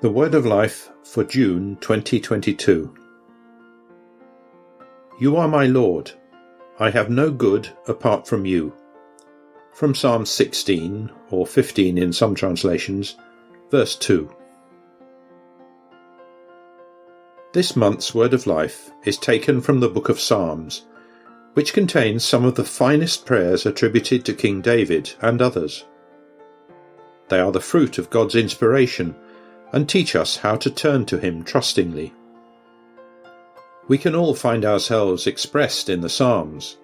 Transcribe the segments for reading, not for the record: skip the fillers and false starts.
The Word of Life for June 2022. You are my Lord. I have no good apart from you. From Psalm 16, or 15 in some translations, verse 2. This month's Word of Life is taken from the book of Psalms, which contains some of the finest prayers attributed to King David and others. They are the fruit of God's inspiration and teach us how to turn to him trustingly. We can all find ourselves expressed in the Psalms.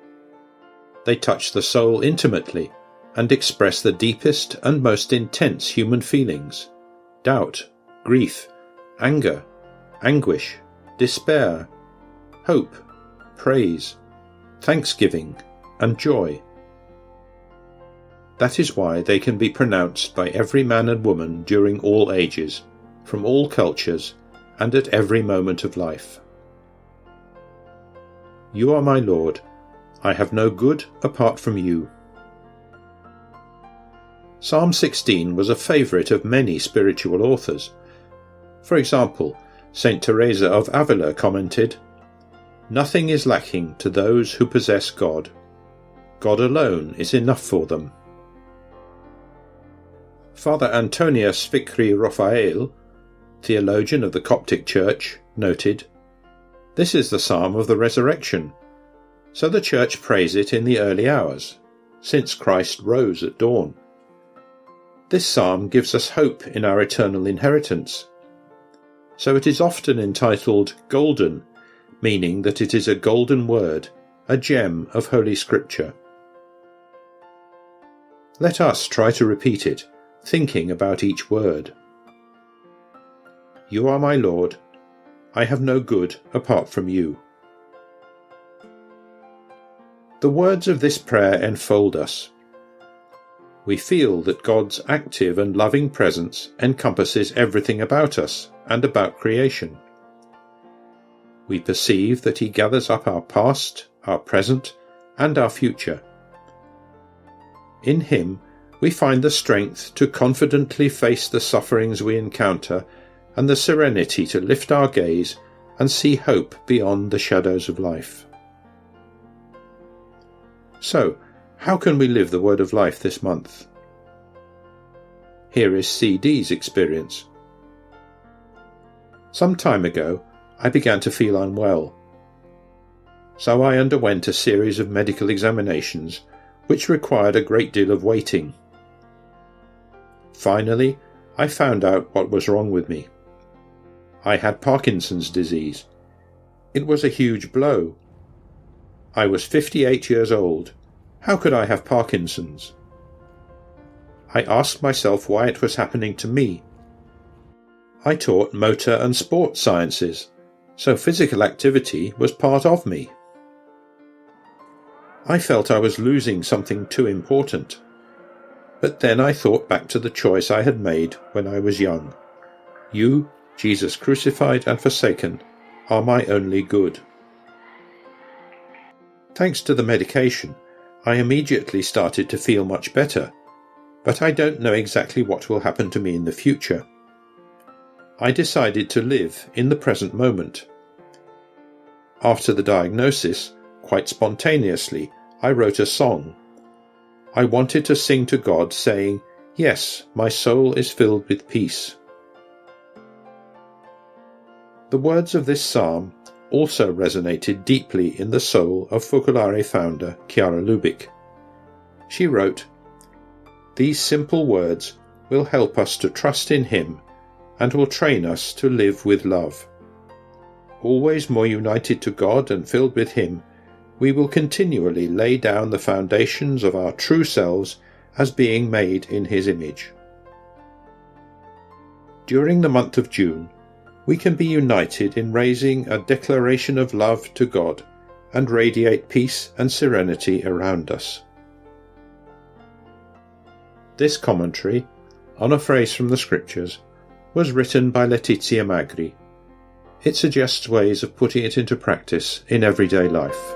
They touch the soul intimately and express the deepest and most intense human feelings: doubt, grief, anger, anguish, despair, hope, praise, thanksgiving, and joy. That is why they can be pronounced by every man and woman during all ages, from all cultures, and at every moment of life. You are my Lord. I have no good apart from you. Psalm 16 was a favourite of many spiritual authors. For example, Saint Teresa of Avila commented, "Nothing is lacking to those who possess God. God alone is enough for them." Father Antonius Fikri Raphael, theologian of the Coptic Church, noted, "This is the psalm of the resurrection, so the Church prays it in the early hours, since Christ rose at dawn. This psalm gives us hope in our eternal inheritance. So it is often entitled golden, meaning that it is a golden word, a gem of Holy Scripture." Let us try to repeat it, thinking about each word. You are my Lord. I have no good apart from you. The words of this prayer enfold us. We feel that God's active and loving presence encompasses everything about us and about creation. We perceive that he gathers up our past, our present, and our future. In him, we find the strength to confidently face the sufferings we encounter and the serenity to lift our gaze and see hope beyond the shadows of life. So, how can we live the Word of Life this month? Here is CD's experience. Some time ago, I began to feel unwell. So I underwent a series of medical examinations which required a great deal of waiting. Finally, I found out what was wrong with me. I had Parkinson's disease. It was a huge blow. I was 58 years old. How could I have Parkinson's? I asked myself why it was happening to me. I taught motor and sports sciences, so physical activity was part of me. I felt I was losing something too important. But then I thought back to the choice I had made when I was young. You, Jesus crucified and forsaken, are my only good. Thanks to the medication, I immediately started to feel much better, but I don't know exactly what will happen to me in the future. I decided to live in the present moment. After the diagnosis, quite spontaneously, I wrote a song. I wanted to sing to God, saying, "Yes, my soul is filled with peace." The words of this psalm also resonated deeply in the soul of Focolare founder Chiara Lubick. She wrote, "These simple words will help us to trust in him and will train us to live with love. Always more united to God and filled with him, we will continually lay down the foundations of our true selves as being made in his image." During the month of June, we can be united in raising a declaration of love to God and radiate peace and serenity around us. This commentary, on a phrase from the Scriptures, was written by Letizia Magri. It suggests ways of putting it into practice in everyday life.